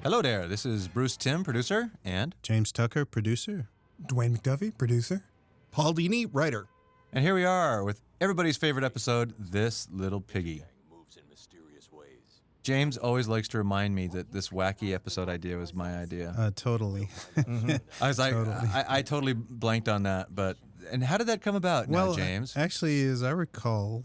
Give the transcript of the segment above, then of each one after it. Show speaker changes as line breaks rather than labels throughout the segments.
Hello there, this is Bruce Timm, producer, and
James Tucker, producer.
Dwayne McDuffie, producer.
Paul Dini, writer.
And here we are with everybody's favorite episode, This Little Piggy. James always likes to remind me that this wacky episode idea was my idea.
Totally.
I was like,
Totally.
I totally blanked on that, and how did that come about now, James?
Actually, as I recall,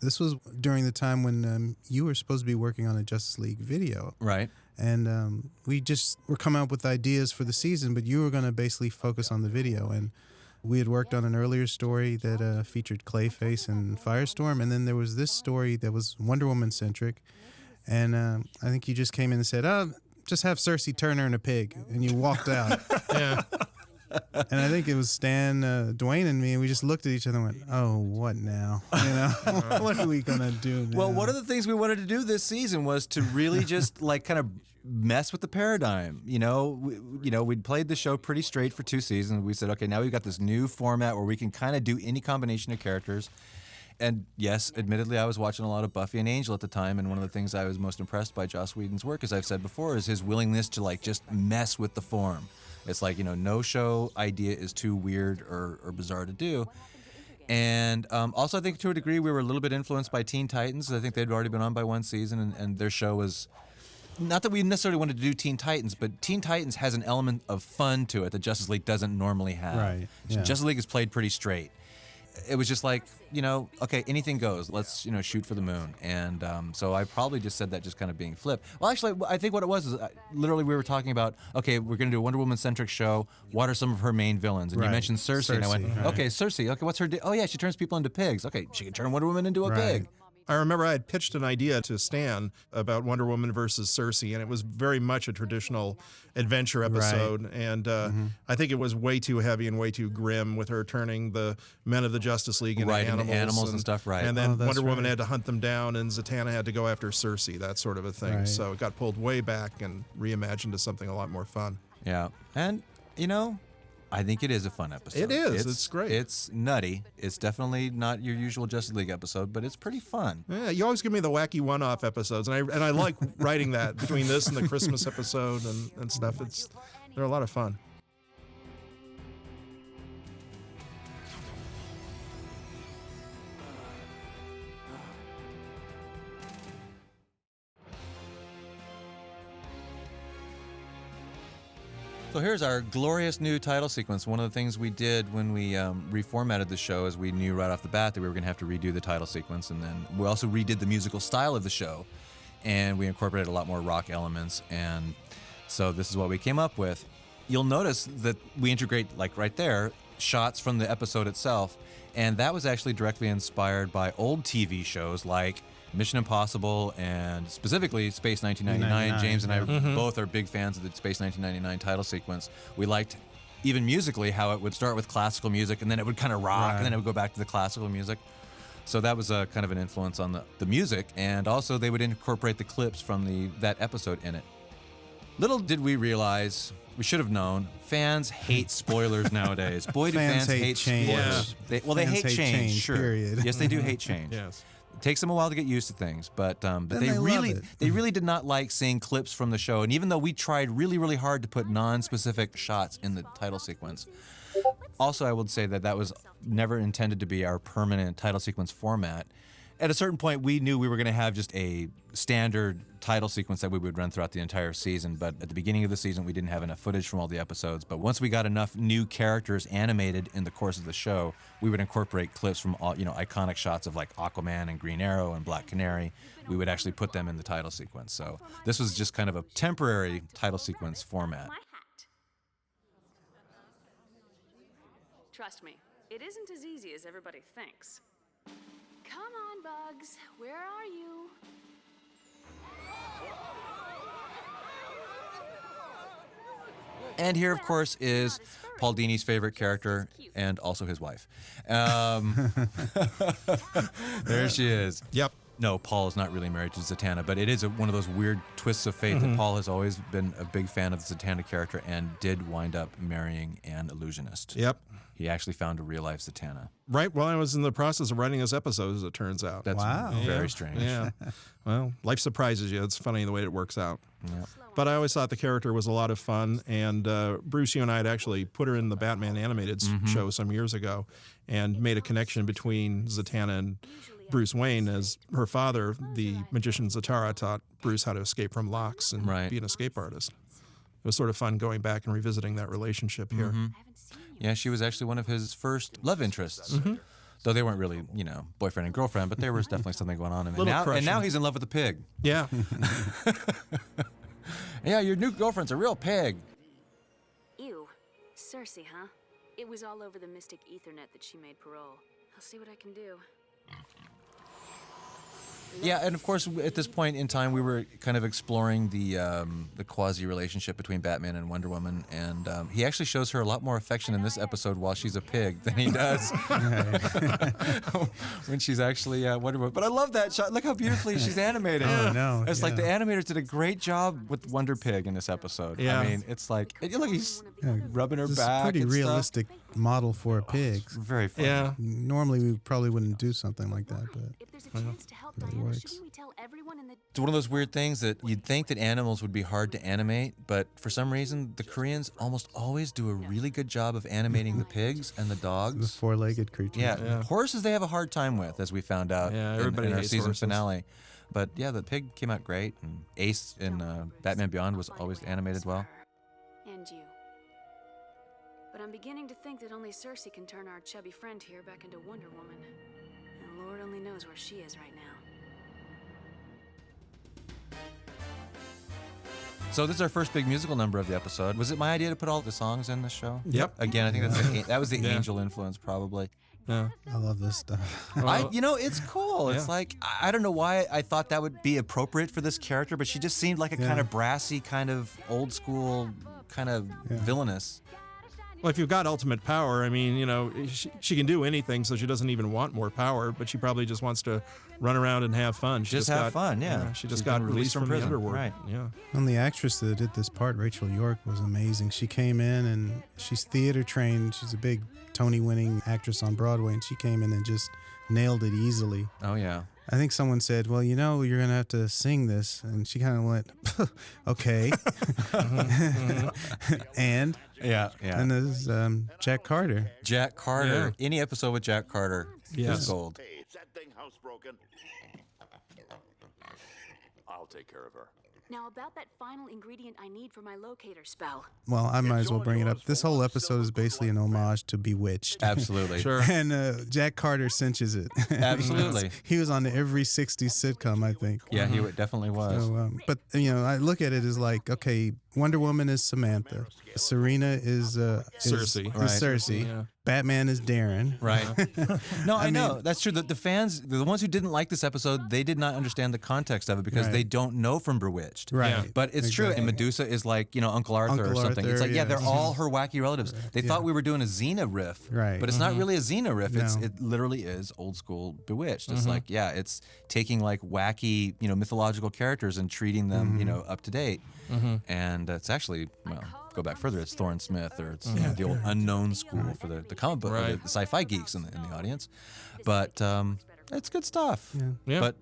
this was during the time when you were supposed to be working on a Justice League video.
Right.
And we just were coming up with ideas for the season, but you were going to basically focus on the video. And we had worked on an earlier story that featured Clayface and Firestorm, and then there was this story that was Wonder Woman-centric. And I think you just came in and said, just have Cersei turn her in a pig. And you walked out.
Yeah.
And I think it was Stan, Dwayne, and me, and we just looked at each other and went, oh, what now? You know, what are we going to do now?
Well, one of the things we wanted to do this season was to really just kind of mess with the paradigm. We'd played the show pretty straight for 2 seasons. We said, okay, now we've got this new format where we can kind of do any combination of characters. And yes, admittedly, I was watching a lot of Buffy and Angel at the time, and one of the things I was most impressed by Joss Whedon's work, as I've said before, is his willingness to just mess with the form. It's no show idea is too weird or bizarre to do. And also, I think to a degree, we were a little bit influenced by Teen Titans. I think they'd already been on by 1 season, and their show was, not that we necessarily wanted to do Teen Titans, but Teen Titans has an element of fun to it that Justice League doesn't normally have.
Right. Yeah.
Justice League is played pretty straight. It was just okay, anything goes. Let's, shoot for the moon. And so I probably just said that just kind of being flip. Well, actually, I think what it was is literally we were talking about, okay, we're going to do a Wonder Woman-centric show. What are some of her main villains? And you mentioned Cersei. And I went, okay, Cersei. Okay, what's her deal? Oh, yeah, she turns people into pigs. Okay, she can turn Wonder Woman into a pig.
I remember I had pitched an idea to Stan about Wonder Woman versus Cersei, and it was very much a traditional adventure episode. Right. And I think it was way too heavy and way too grim with her turning the men of the Justice League into animals
and stuff, right.
And then Wonder Woman had to hunt them down, and Zatanna had to go after Cersei, that sort of a thing.
Right.
So it got pulled way back and reimagined as something a lot more fun.
Yeah. And, I think it is a fun episode.
It is. It's great.
It's nutty. It's definitely not your usual Justice League episode, but it's pretty fun.
Yeah, you always give me the wacky one-off episodes, and I like writing that between this and the Christmas episode and stuff. They're a lot of fun.
So here's our glorious new title sequence. One of the things we did when we reformatted the show is we knew right off the bat that we were going to have to redo the title sequence, and then we also redid the musical style of the show, and we incorporated a lot more rock elements, and so this is what we came up with. You'll notice that we integrate, right there, shots from the episode itself, and that was actually directly inspired by old TV shows like Mission Impossible and specifically Space 1999. James and I both are big fans of the Space 1999 title sequence. We liked, even musically, how it would start with classical music and then it would kind of rock and then it would go back to the classical music. So that was a kind of an influence on the music, and also they would incorporate the clips from that episode in it. Little did we realize, we should have known, fans hate spoilers nowadays. Boy, do fans hate spoilers.
Yeah.
They hate change, sure.
Period.
Yes, they do hate change.
Yes.
It takes them a while to get used to things, but they
love
really did not like seeing clips from the show. And even though we tried really, really hard to put non-specific shots in the title sequence, also I would say that was never intended to be our permanent title sequence format. At a certain point, we knew we were going to have just a standard title sequence that we would run throughout the entire season, but at the beginning of the season, we didn't have enough footage from all the episodes. But once we got enough new characters animated in the course of the show, we would incorporate clips from all, iconic shots of Aquaman and Green Arrow and Black Canary. We would actually put them in the title sequence. So this was just kind of a temporary title sequence format.
Trust me, it isn't as easy as everybody thinks. Come on, Bugs. Where are you?
And here, of course, is Paul Dini's favorite character and also his wife. There she is.
Yep.
No, Paul is not really married to Zatanna, but it is one of those weird twists of fate that Paul has always been a big fan of the Zatanna character and did wind up marrying an illusionist.
Yep.
He actually found a real-life Zatanna.
Right while I was in the process of writing this episode, as it turns out.
That's very strange.
Yeah. Well, life surprises you. It's funny the way it works out.
Yep.
But I always thought the character was a lot of fun. And Bruce, you and I had actually put her in the Batman animated show some years ago and made a connection between Zatanna and Bruce Wayne, as her father, the magician Zatara, taught Bruce how to escape from locks and be an escape artist. It was sort of fun going back and revisiting that relationship here.
Yeah, she was actually one of his first love interests. Though they weren't really, boyfriend and girlfriend, but there was definitely something going on. And now he's in love with the pig.
Yeah.
Yeah, your new girlfriend's a real pig.
Ew. Cersei, huh? It was all over the Mystic Ethernet that she made parole. I'll see what I can do.
Yeah, and of course, at this point in time, we were kind of exploring the quasi relationship between Batman and Wonder Woman, and he actually shows her a lot more affection in this episode while she's a pig than he does when she's actually Wonder Woman. But I love that shot. Look how beautifully she's animated.
Oh, no,
It's like the animators did a great job with Wonder Pig in this episode.
Yeah.
I mean, it's like look, he's rubbing her
It's
back.
a pretty
and
realistic model for a pig.
Very funny.
Yeah.
Normally, we probably wouldn't do something like that, but
If there's a chance to help
really
Diana,
works.
shouldn't we tell everyone in the...
It's one of those weird things that you'd think that animals would be hard to animate, but for some reason, the Koreans almost always do a really good job of animating the pigs and the
the
dogs.
four-legged creature.
Yeah, horses they have a hard time with, as we found out
Yeah,
in
everybody
our
hates
season
horses.
finale. But yeah, the pig came out great, and Ace in Batman Beyond was always animated well.
And you. But I'm beginning to think that only Cersei can turn our chubby friend here back into Wonder Woman. And Lord only knows where she is right now.
So this is our first big musical number of the episode. Was it my idea to put all the songs in the show?
Yep.
Again, I think that was the Angel influence, probably.
Yeah.
I love this stuff.
It's cool. It's
Yeah.
like, I don't know why I thought that would be appropriate for this character, but she just seemed like a kind of brassy, kind of old school, kind of villainous.
Well, if you've got ultimate power, I mean, she can do anything, so she doesn't even want more power, but she probably just wants to run around and have fun. She
Just have fun, yeah.
She just
She's
got
been
released from the
prison,
underworld.
right.
Yeah.
And the actress that did this part, Rachel York, was amazing. She came in and she's theater trained. She's a big Tony-winning actress on Broadway, and she came in and just nailed it easily.
Oh, yeah.
I think someone said, well, you're going to have to sing this. And she kind of went, okay. And
Yeah.
then there's Jack Carter.
Jack Carter.
Yeah.
Any episode with Jack Carter
Yes.
is gold.
Hey, is that thing housebroken? I'll take care of her.
Now about that final ingredient I need for my locator spell.
Well, I might as well bring it up. This whole episode is basically an homage to Bewitched.
Absolutely.
Sure.
And Jack Carter cinches it.
Absolutely.
He was on every 60s sitcom, I think.
Yeah, he definitely was.
So, but I look at it as like, okay, Wonder Woman is Samantha, Serena is
Cersei.
Is Cersei.
Yeah.
Batman is Darren.
Right. No, I know. That's true. The fans, the ones who didn't like this episode, they did not understand the context of it because
Right.
they don't know from Bewitched.
Right.
Yeah.
But it's true. And Medusa is like, Uncle Arthur or
Uncle
something.
Arthur,
It's like,
yeah.
they're all her wacky relatives. They thought we were doing a Xena riff.
Right.
But it's not really a Xena riff.
No.
It literally is old school Bewitched. It's like, it's taking like wacky, mythological characters and treating them, up to date. And it's actually, go back further, it's Thorne Smith or it's the old unknown school for the comic book,
Right.
the sci-fi geeks in the audience. But it's good stuff.
Yeah.
But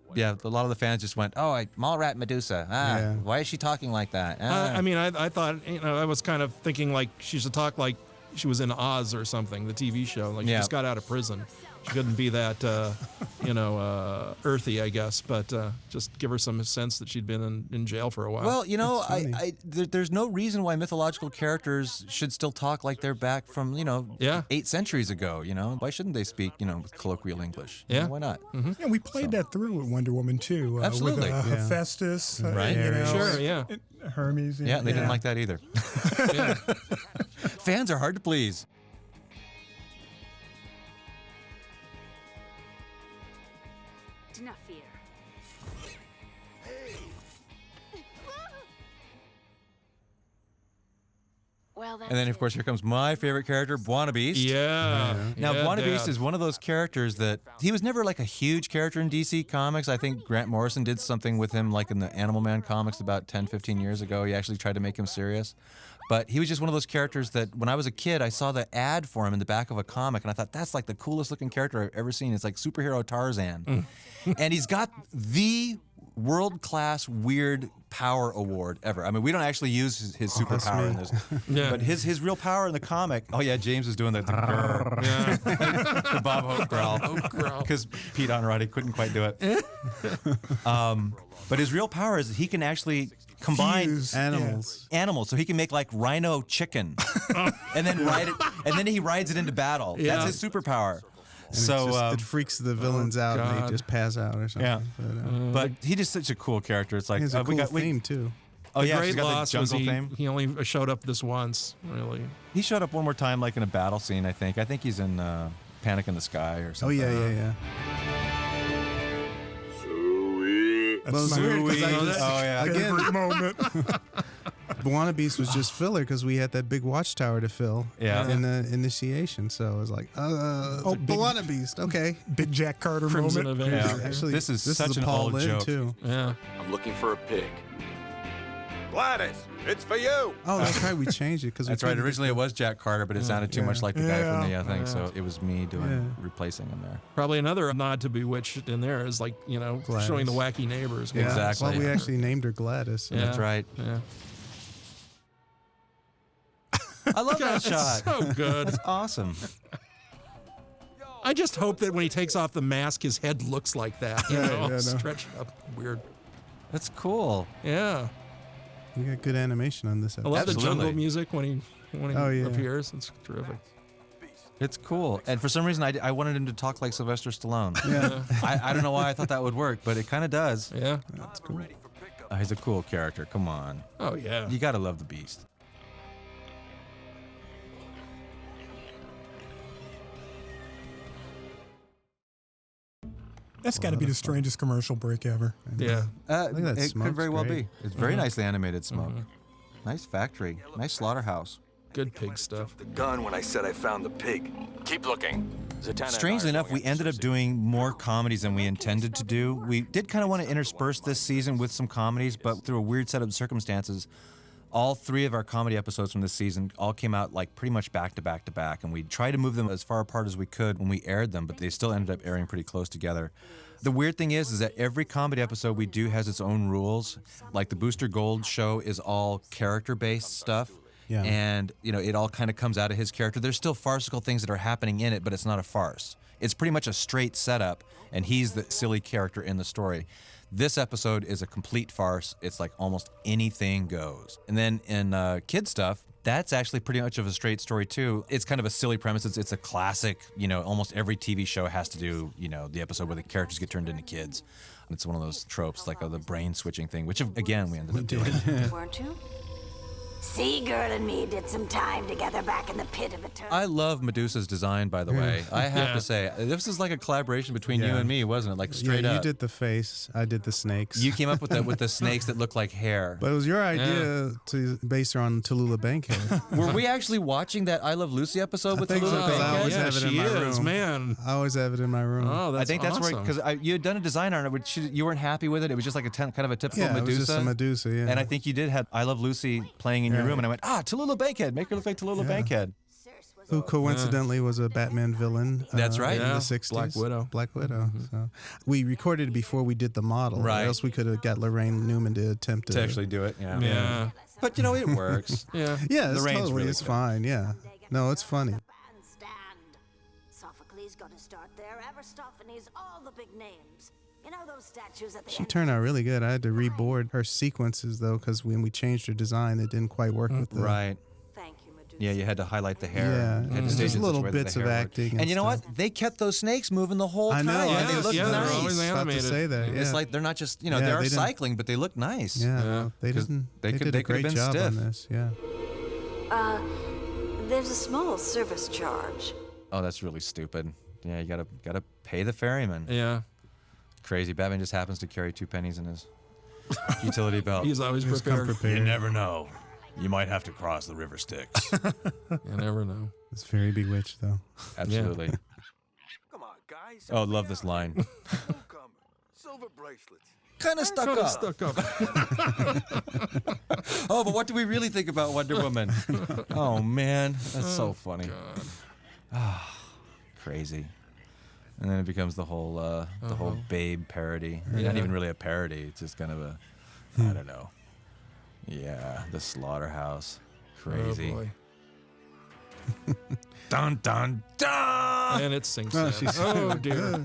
a lot of the fans just went, oh, Mallrat Medusa.
Yeah.
Why is she talking like that?
I mean, I thought, I was kind of thinking like she should talk like she was in Oz or something, the TV show. Like she
Yeah.
just got out of prison. She couldn't be that, earthy, I guess, but just give her some sense that she'd been in jail for a while.
Well,
funny.
there's no reason why mythological characters should still talk like they're back from, 8 centuries ago, Why shouldn't they speak, with colloquial English?
Yeah.
Why not?
Yeah, we played that through with Wonder Woman too.
Absolutely.
With
Yeah.
Hephaestus,
Right.
Sure, yeah.
Hermes.
Yeah, they didn't like that either.
Yeah.
Fans are hard to please.
Do not fear. Well, that's
And then, of course, here comes my favorite character, Buona Beast.
Yeah.
Now,
yeah,
Buona Beast
Dad.
is one of those characters that he was never like a huge character in DC Comics. I think Grant Morrison did something with him like in the Animal Man comics about 10, 15 years ago. He actually tried to make him serious. But he was just one of those characters that when I was a kid, I saw the ad for him in the back of a comic, and I thought, that's like the coolest looking character I've ever seen. It's like superhero Tarzan. And he's got the world-class weird power award ever. I mean, we don't actually use his superpower in this.
Yeah.
But his real power in the comic, oh yeah, James is doing the grrr.
Yeah.
The Bob Hope growl. Because Pete Honorati couldn't quite do it. But his real power is that he can actually combine
Fuse.
animals, so he can make like rhino chicken, and then ride it, and then he rides it into battle.
Yeah.
That's his superpower.
And
So
it freaks the villains out, and
God.
they just pass out or something.
yeah,
But,
but he just such a cool character. It's like
he has a
we
cool
got
theme too.
Oh
The
yeah,
great
he's got
loss
the
was
jungle theme.
he only showed up this once, really.
He showed up one more time, like in a battle scene. I think he's in Panic in the Sky or
Oh
something.
yeah.
That's
Well,
my
it's weird 'cause
Oh yeah.
favorite moment.
Buona Beast was just filler because we had that big watchtower to fill
Yeah.
in the initiation. So I was like, Buona Beast, okay.
Big Jack Carter
Crimson
moment.
Avenger.
Yeah.
Actually,
This is such
a
an
Paul
old
Lynde
joke.
too.
Yeah.
I'm looking for a pig. Gladys, it's for you.
Oh, that's right. We changed it because
That's right. Originally it was Jack Carter, but it sounded too much like the guy from the thing,
Yeah.
so it was me replacing him there.
Probably another nod to Bewitched in there is like,
Gladys.
showing the wacky neighbors.
Yeah.
Exactly.
Well, we actually named her Gladys.
Yeah.
That's right.
Yeah.
I love that
It's
shot.
so good.
It's awesome.
I just hope that when he takes off the mask, his head looks like that. You know,
no.
stretched up weird.
That's cool.
Yeah.
We got good animation on this
I
episode.
love the
Absolutely.
jungle music when he
Oh, yeah.
appears. It's terrific.
It's cool. And for some reason, I wanted him to talk like Sylvester Stallone.
Yeah.
I don't know why I thought that would work, but it kind of does.
Yeah.
That's cool.
He's a cool character. Come on.
Oh, yeah.
You got to love the Beast.
That's got to be the strangest commercial break ever.
Yeah.
Look at that
It
smoke's
could very well
great.
be. It's very nicely animated smoke. Nice factory. Nice slaughterhouse.
Good pig stuff.
The gun when I said I found the pig.
Keep looking. Zatanna and
Strangely
I are
enough,
going
we ended up
after
doing more comedies than we intended to do. We did kind of want to intersperse this season with some comedies, but through a weird set of circumstances, all three of our comedy episodes from this season all came out like pretty much back to back to back, and we tried to move them as far apart as we could when we aired them, but they still ended up airing pretty close together. The weird thing is that every comedy episode we do has its own rules. Like the Booster Gold show is all character-based stuff.
Yeah.
And, it all kind of comes out of his character. There's still farcical things that are happening in it, but it's not a farce. It's pretty much a straight setup, and he's the silly character in the story. This episode is a complete farce. It's like almost anything goes. And then in kid stuff, that's actually pretty much of a straight story too. It's kind of a silly premise. It's a classic, almost every TV show has to do, the episode where the characters get turned into kids. It's one of those tropes, like the brain switching thing, which again, we ended up doing.
Weren't you?
Seagirl and me did some time together back in the pit of eternity.
I love Medusa's design, by the way. I have to say, this is like a collaboration between you
Yeah.
and me, wasn't it? Like straight
Yeah, you
up.
did the face. I did the snakes.
You came up with the snakes that look like hair.
But it was your idea to base her on Tallulah Bankhead.
Were we actually watching that I Love Lucy episode with
think so,
Tallulah
'cause I
Bankhead?
always
yeah,
have it in
she
my
is,
room.
man.
I always have it in my room.
Oh, that's
I think that's
awesome.
right, because you had done a design on it, but you weren't happy with it. It was just like kind of a typical
yeah,
Medusa.
it was just a Medusa, yeah.
And I think you did have I Love Lucy playing in your
Yeah.
room, and I went, Tallulah Bankhead, make her look like Tallulah Bankhead.
who coincidentally was a Batman villain.
That's right.
In
Yeah,
the 60s.
Black Widow.
Black Widow. So we recorded it before we did the model.
Right.
Or else we could have got Lorraine Newman to attempt
To actually do it, yeah.
Yeah.
But it works.
Yeah.
Yeah, it's
Lorraine's
totally,
really
it's
good.
fine. Yeah. No, it's funny.
Bandstand. Sophocles got to start there. Aristophanes, all the big names. You know those statues at the
She
end?
turned out really good. I had to reboard her sequences though, because when we changed her design, it didn't quite work with the.
Right.
Thank you, Medusa.
Yeah, you had to highlight the hair.
Yeah,
You had to stage
just
it in such a
little
way that the
bits of
hair worked.
acting
And
and
you know
stuff.
what? They kept those snakes moving the whole
I
time.
know.
and they
Yes,
look
yeah, they're
nice.
always
About to
animated.
say that. Yeah.
It's like they're not just, they
Yeah,
are
they didn't-
cycling, but they look nice.
Yeah,
Yeah.
they
'Cause
didn't.
they
They,
could-
did
they
a
could have
great
been
job
stiff.
on this. Yeah.
There's a small service charge.
Oh, that's really stupid. Yeah, you gotta pay the ferryman.
Yeah.
Crazy. Batman just happens to carry 2 pennies in his utility belt.
He's always
Just come
prepared.
prepared.
never know. You might have to cross the river Styx.
You never know.
It's very bewitched, though.
Absolutely.
Come on, guys.
Oh, love this line.
Newcomer. Silver bracelets.
Kind of stuck up. Oh, but what do we really think about Wonder Woman? Oh, man. That's so funny. Crazy. And then it becomes the whole Babe parody. Not even really a parody. It's just kind of a, I don't know. Yeah, the slaughterhouse. Crazy.
Oh, boy.
Dun, dun, dun!
And it sinks
Oh,
in.
she's
Oh, dear.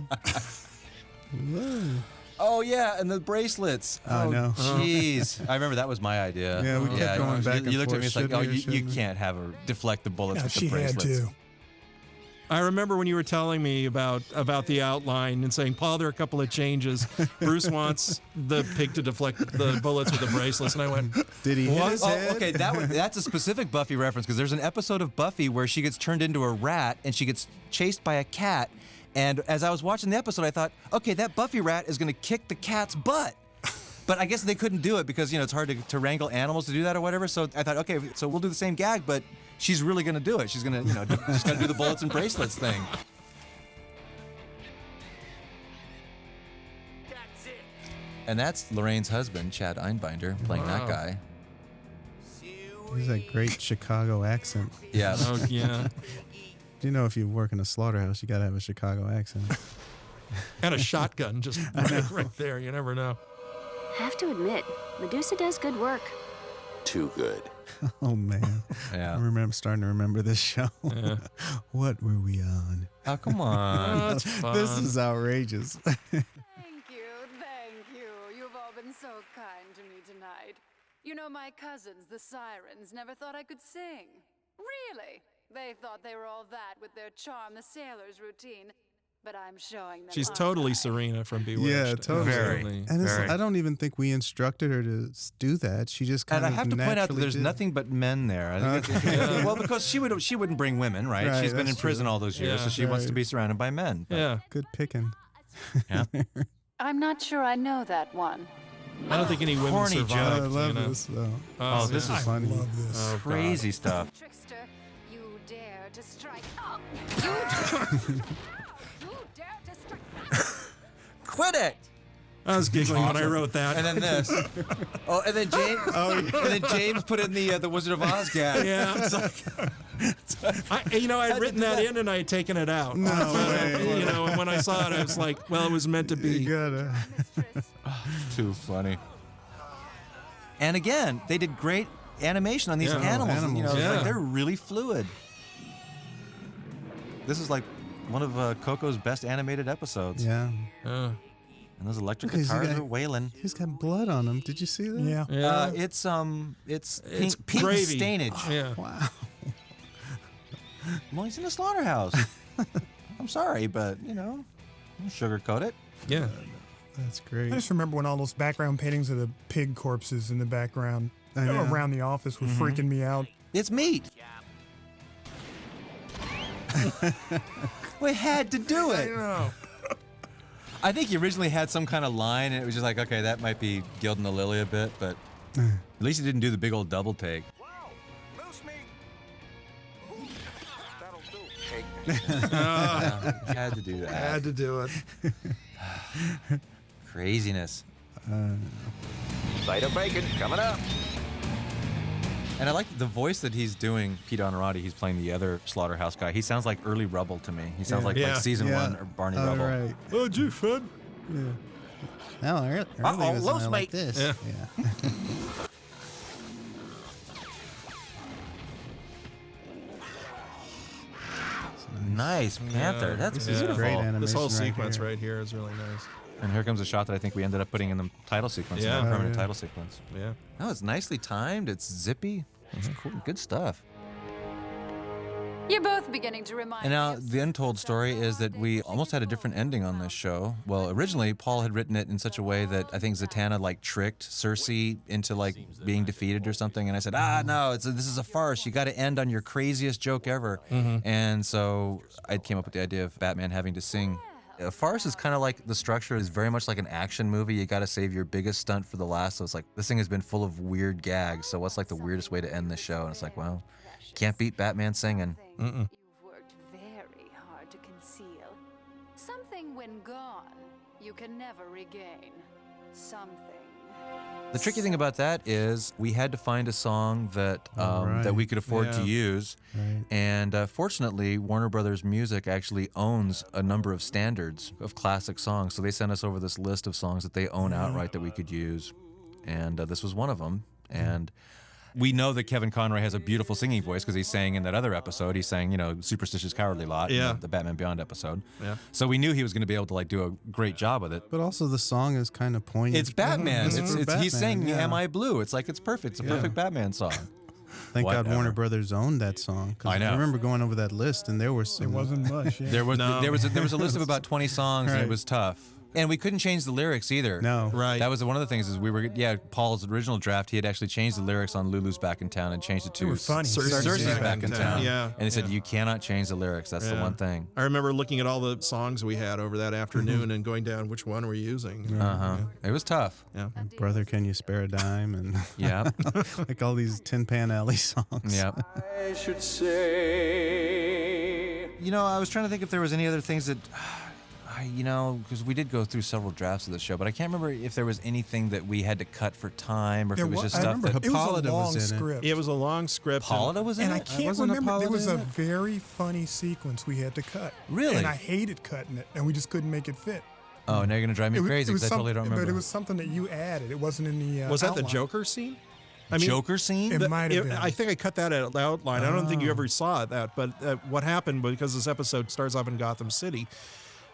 Oh, yeah, and the bracelets.
I know.
Jeez. I remember that was my idea.
Yeah, we kept going back and
You looked at
forth.
me, it's like,
Should
oh,
we or
you
shouldn't we?
can't have her deflect the bullets
Yeah,
with
she
the
had
bracelets.
to.
I remember when you were telling me about the outline and saying, Paul, there are a couple of changes. Bruce wants the pig to deflect the bullets with the bracelets. And I went,
Did he hit
What?
his
Oh,
head?
okay, that's a specific Buffy reference because there's an episode of Buffy where she gets turned into a rat and she gets chased by a cat. And as I was watching the episode, I thought, okay, that Buffy rat is going to kick the cat's butt. But I guess they couldn't do it because, it's hard to wrangle animals to do that or whatever. So I thought, okay, so we'll do the same gag, but she's really going to do it. She's going to, she's going to do the bullets and bracelets thing. And that's Lorraine's husband, Chad Einbinder, playing that guy.
He's that great Chicago accent.
Yeah.
oh, yeah.
You know, if you work in a slaughterhouse, you got to have a Chicago accent.
And a shotgun just right there. You never know.
Have to admit, Medusa does good work.
Too good.
Oh, man.
Yeah.
I'm starting to remember this show.
Yeah.
What were we on?
Oh, come on.
Oh, that's fun.
This is outrageous.
Thank you. You've all been so kind to me tonight. You know, my cousins, the Sirens, never thought I could sing. Really? They thought they were all that with their Charm the Sailor's routine. But I'm showing them.
She's
aren't
totally
I?
Serena from Bewitched.
Yeah, totally.
Very.
And it's,
Very.
I don't even think we instructed her to do that. She just kind
And I
of
have to point out that
naturally
there's
did.
nothing but men there. I think well, because she wouldn't bring women, right?
Right,
She's been in
that's
prison
true.
all those years,
Yeah.
so she wants to
Right.
be surrounded by men. But-
Yeah.
Good picking.
Yeah.
I'm not sure I know that one.
I don't think any women
Corny
survived.
joke.
I love
you know?
this, though.
Oh, this
yeah.
is
funny.
Love this.
Oh, God.
crazy stuff.
Trickster, you dare to strike. Oh, you dare to strike.
Quit it!
I was giggling when I wrote that.
And then this. Oh, and then James. And then James put in the Wizard of Oz gag.
Yeah. I'd written that in and I had taken it out.
No way.
And when I saw it, I was like, well, it was meant to
You
be.
gotta.
Too funny. And again, they did great animation on these
Yeah.
animals.
Animals,
It's
yeah.
like they're really fluid. This is like one of Coco's best animated episodes.
Yeah.
And those electric
Look, he's
guitars
got-
are wailing.
He's got blood on him. Did you see that?
Yeah.
Yeah.
It's pink
gravy.
stainage.
Yeah.
Wow.
Well, he's in a slaughterhouse. I'm sorry, but don't sugarcoat it.
Yeah.
That's
I
great.
just remember when all those background paintings of the pig corpses in the background
I know.
around the office were freaking me out.
It's meat. We had to do it. I think he originally had some kind of line, and it was just like, okay, that might be gilding the lily a bit, but at least he didn't do the big old double take.
Wow, moose meat. That'll do.
He had to do
I
that.
had to do it.
Craziness.
Side of bacon coming up.
And I like the voice that he's doing, Pete Honorati. He's playing the other slaughterhouse guy. He sounds like early Rubble to me. He sounds
Yeah.
like
Yeah.
season
Yeah.
one or Barney
All
Rubble.
right.
Oh, gee, fun.
Yeah. Well, early
Uh-oh,
was
loose
like
mate.
this.
Yeah.
Yeah.
Nice Panther. That's
This is
beautiful.
great animation.
This whole
right
sequence
here.
right here is really nice.
And here comes a shot that I think we ended up putting in the title sequence,
Yeah.
the
Oh,
permanent
yeah.
title sequence.
Yeah.
No, it's nicely timed. It's zippy. It's cool. Good stuff.
You're both beginning to remind
And
me
now
of
the untold story is that we almost had a different ending on this show. Well, originally Paul had written it in such a way that I think Zatanna tricked Cersei into being defeated or something. And I said, no, this is a farce. You got to end on your craziest joke ever. And so I came up with the idea of Batman having to sing Farce is kind of like, the structure is very much like an action movie. You got to save your biggest stunt for the last. So it's like, this thing has been full of weird gags. So what's like the weirdest way to end the show? And it's like, well, can't beat Batman singing.
You've worked very hard to conceal. Something when gone, you can never regain. Something.
The tricky thing about that is we had to find a song that that we could afford to use.
Right.
And fortunately, Warner Brothers Music actually owns a number of standards of classic songs. So they sent us over this list of songs that they own outright that we could use. And this was one of them. And we know that Kevin Conroy has a beautiful singing voice because he sang in that other episode. He sang, you know, Superstitious Cowardly Lot, in the Batman Beyond episode.
Yeah.
So we knew he was going to be able to like do a great job with it.
But also the song is kind of poignant.
It's Batman.
It's for Batman,
he's saying
yeah.
"Am I Blue?" It's like it's perfect. It's a perfect Batman song.
Thank God
Whatever.
Warner Brothers owned that song. 'Cause
I know.
I remember going over that list, and there were some.
It wasn't much. Yeah.
There was a list of about 20 songs, and it
Right.
was tough. And we couldn't change the lyrics either.
No.
Right.
That was one of the things is Paul's original draft, he had actually changed the lyrics on Lulu's Back in Town and changed it to
were funny.
Cersei's Back in Town.
Yeah.
And they said, you cannot change the lyrics. That's the
Yeah.
one thing.
I remember looking at all the songs we had over that afternoon and going down which one we're using.
It was tough.
Yeah.
Brother, Can You Spare a Dime? And
Yeah.
like all these Tin Pan Alley songs.
Yeah.
I should say.
You know, I was trying to think if there was any other things that, because we did go through several drafts of the show, but I can't remember if there was anything that we had to cut for time or if it was just
I
stuff
remember
that.
it was a
Hippolyta
long
was in it.
script.
It was a long script.
Paulita was in
And I
it?
can't
wasn't
remember. There
Apollo
was
in
a
it?
very funny sequence we had to cut.
Really?
And I hated cutting it, and we just couldn't make it fit.
Oh, now you're going to drive me crazy because I totally don't remember.
But it was something that you added. It wasn't in the
Was that the
outline.
Joker scene?
Joker scene?
It might have been.
I think I cut that out of the outline. I don't think you ever saw that. But what happened, because this episode starts off in Gotham City,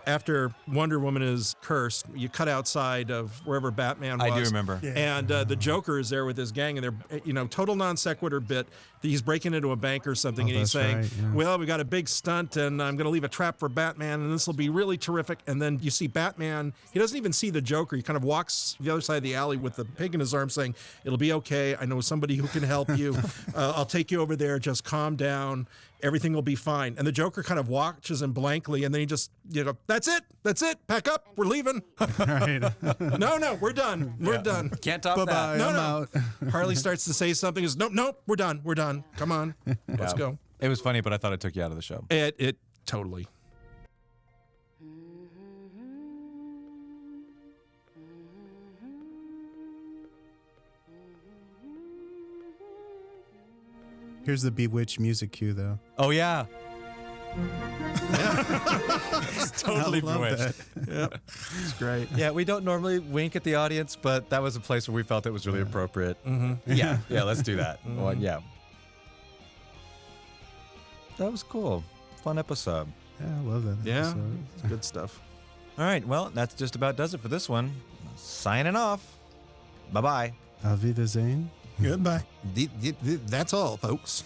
after Wonder Woman is cursed, you cut outside of wherever Batman was.
I do remember.
Yeah.
And the Joker is there with his gang, and they're, total non sequitur bit. He's breaking into a bank or something, and he's
that's
saying,
right, yeah.
well, we got a big stunt, and I'm going to leave a trap for Batman, and this will be really terrific. And then you see Batman. He doesn't even see the Joker. He kind of walks the other side of the alley with the pig in his arm saying, it'll be okay. I know somebody who can help you. I'll take you over there. Just calm down. Everything will be fine. And the Joker kind of watches him blankly, and then he just, that's it. Pack up. We're leaving.
Right.
No, we're done. We're done.
Can't top
Bye-bye.
that.
I'm out.
Harley starts to say something. Is nope, we're done. Come on, let's go.
It was funny, but I thought it took you out of the show.
It totally.
Here's the Bewitched music cue, though.
Oh, yeah. It's totally
I love
bewitched.
It's great.
Yeah, we don't normally wink at the audience, but that was a place where we felt it was really appropriate.
Mm-hmm.
Yeah, let's do that. Well, yeah. That was cool. Fun episode.
Yeah, I love that.
Yeah,
episode.
it's good stuff.
All right, well, that's just about does it for this one. Signing off. Bye-bye.
Auf Wiedersehen.
Goodbye.
That's all, folks.